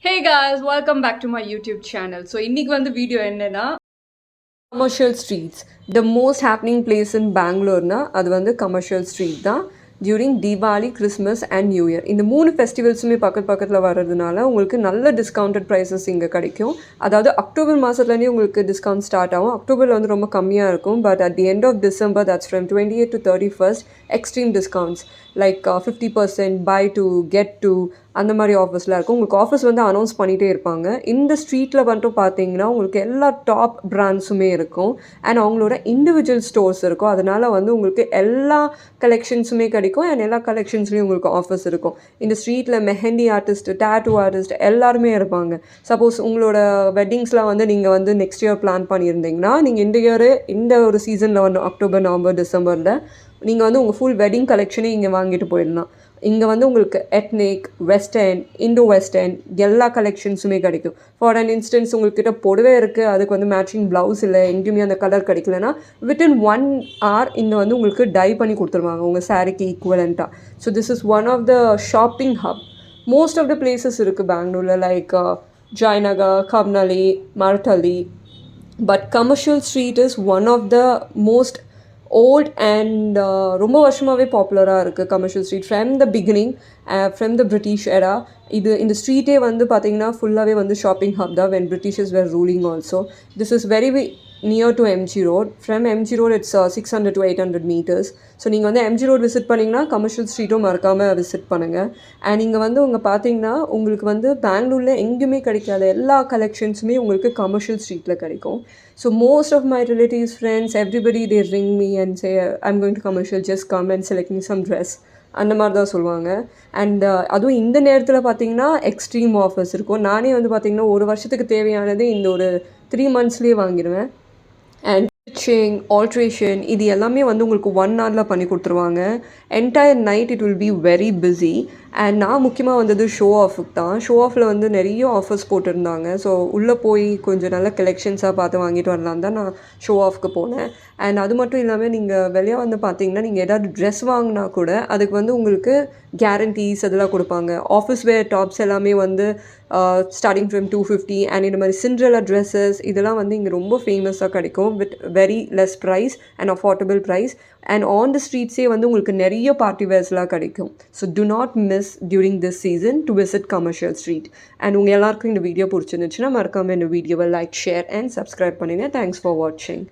Hey guys, welcome back to my YouTube channel. So இன்னைக்கு வந்து video என்னன்னா commercial streets. The most happening place in Bangalore na அது வந்து commercial street தான் during Diwali, Christmas and New Year. இந்த மூணு ஃபெஸ்டிவல்ஸுமே பக்கத்தில் வர்றதுனால உங்களுக்கு நல்ல டிஸ்கவுண்டட் ப்ரைஸஸ் இங்கே கிடைக்கும். அதாவது அக்டோபர் மாதத்துலேருந்தே உங்களுக்கு டிஸ்கவுண்ட் ஸ்டார்ட் ஆகும். அக்டோபரில் வந்து ரொம்ப கம்மியாக இருக்கும். But at the end of December, that's from 28th to 31st, extreme discounts like 50% buy to get to அந்த மாதிரி ஆஃபர்ஸ்லாம் இருக்கும். உங்களுக்கு ஆஃபர்ஸ் வந்து அனௌன்ஸ் பண்ணிகிட்டே இருப்பாங்க. இந்த ஸ்ட்ரீட்டில் வந்துட்டு பார்த்தீங்கன்னா உங்களுக்கு எல்லா டாப் பிராண்ட்ஸுமே இருக்கும் அண்ட் அவங்களோட இண்டிவிஜுவல் ஸ்டோர்ஸ் இருக்கும். அதனால் வந்து உங்களுக்கு எல்லா கலெக்ஷன்ஸுமே கிடைக்கும் அண்ட் எல்லா கலெக்ஷன்ஸ்லேயும் உங்களுக்கு ஆஃபர்ஸ் இருக்கும். இந்த ஸ்ட்ரீட்டில் மெஹந்தி ஆர்டிஸ்ட், டேட்டூ ஆர்டிஸ்ட் எல்லாருமே இருப்பாங்க. சப்போஸ் உங்களோட வெட்டிங்ஸ்லாம் வந்து நீங்கள் வந்து நெக்ஸ்ட் இயர் பிளான் பண்ணியிருந்தீங்கன்னா நீங்கள் இந்த ஒரு சீசனில் வந்து அக்டோபர், நவம்பர், டிசம்பரில் நீங்கள் வந்து உங்கள் ஃபுல் வெட்டிங் கலெக்ஷனே இங்கே வாங்கிட்டு போயிடலாம். இங்கே வந்து உங்களுக்கு எத்னிக், வெஸ்டர்ன், இண்டோ வெஸ்டர்ன் எல்லா கலெக்ஷன்ஸுமே கிடைக்கும். ஃபார் அன் இன்ஸ்டன்ஸ் உங்கள்கிட்ட புடவை இருக்குது, அதுக்கு வந்து மேட்சிங் ப்ளவுஸ் இல்லை, எங்கேயுமே அந்த கலர் கிடைக்கலன்னா வித்தின் 1 hour இங்கே வந்து உங்களுக்கு டை பண்ணி கொடுத்துருவாங்க உங்கள் சாரீக்கு ஈக்குவலண்ட்டாக. So this is one of the shopping hub. Most of the places இருக்குது பெங்களூரில், like Jayanagar, Kammanahalli, Marathahalli. But commercial street is one of the most old and ரொம்ப வருஷமாகவே பாப்புலராக இருக்குது commercial street from the beginning, from the British era. இந்த ஸ்ட்ரீட்டே வந்து பார்த்திங்கன்னா ஃபுல்லாகவே வந்து ஷாப்பிங் ஹப் தான் when Britishers were ruling also. This is very near to MG Road. From MG Road it's 600 to 800 meters. So நீங்கள் வந்து MG Road விசிட் பண்ணிங்கன்னா கமர்ஷியல் ஸ்ட்ரீட்டும் மறக்காமல் விசிட் பண்ணுங்கள். அண்ட் இங்கே வந்து பார்த்தீங்கன்னா உங்களுக்கு வந்து பெங்களூரில் எங்கேயுமே கிடைக்காத எல்லா கலெக்ஷன்ஸுமே உங்களுக்கு கமர்ஷியல் ஸ்ட்ரீட்டில் கிடைக்கும். So most of my relatives, friends, everybody they ring me and say I'm going to commercial, just come and select me some dress, அந்த மாதிரி தான் சொல்லுவாங்க. அண்ட் அதுவும் இந்த நேரத்தில் பார்த்தீங்கன்னா எக்ஸ்ட்ரீம் ஆஃபர்ஸ் இருக்கும். நானே வந்து பார்த்திங்கன்னா ஒரு வருஷத்துக்கு தேவையானது இந்த ஒரு 3 monthsலேயே வாங்கிடுவேன். அண்ட் ஸ்டிச்சிங், ஆல்ட்ரேஷன் இது எல்லாமே வந்து உங்களுக்கு 1 hourல பண்ணி கொடுத்துருவாங்க. Entire night it will be very busy. And நான் முக்கியமாக வந்தது ஷோ ஆஃபுக்கு தான். ஷோ ஆஃபில் வந்து நிறைய ஆஃபர்ஸ் போட்டிருந்தாங்க. ஸோ உள்ளே போய் கொஞ்சம் நல்ல கலெக்ஷன்ஸாக பார்த்து வாங்கிட்டு வரலாம் தான் நான் ஷோ ஆஃப்க்கு போனேன். அண்ட் அது மட்டும் இல்லாமல் நீங்கள் வெளியே வந்து பார்த்தீங்கன்னா நீங்கள் ஏதாவது ட்ரெஸ் வாங்கினா கூட அதுக்கு வந்து உங்களுக்கு கேரண்டீஸ் அதெல்லாம் கொடுப்பாங்க. ஆஃபீஸ் வேர் டாப்ஸ் எல்லாமே வந்து ஸ்டார்டிங் ஃப்ரம் 250 அண்ட் இந்த மாதிரி சிண்ட்ரெல்லா ட்ரெஸ்ஸஸ் இதெல்லாம் வந்து இங்கே ரொம்ப ஃபேமஸாக கிடைக்கும் with very less price and affordable price. And on the ஸ்ட்ரீட்ஸே வந்து உங்களுக்கு நிறைய பார்ட்டி வேர்ஸ்லாம் கிடைக்கும். So do not miss during this season to visit commercial street. And உங்கள் எல்லாருக்கும் இந்த வீடியோ பிடிச்சிருந்துச்சுன்னா மறக்காமல் இந்த வீடியோவை லைக், ஷேர் அண்ட் சப்ஸ்கிரைப் பண்ணுங்கள். தேங்க்ஸ் ஃபார் வாட்சிங்.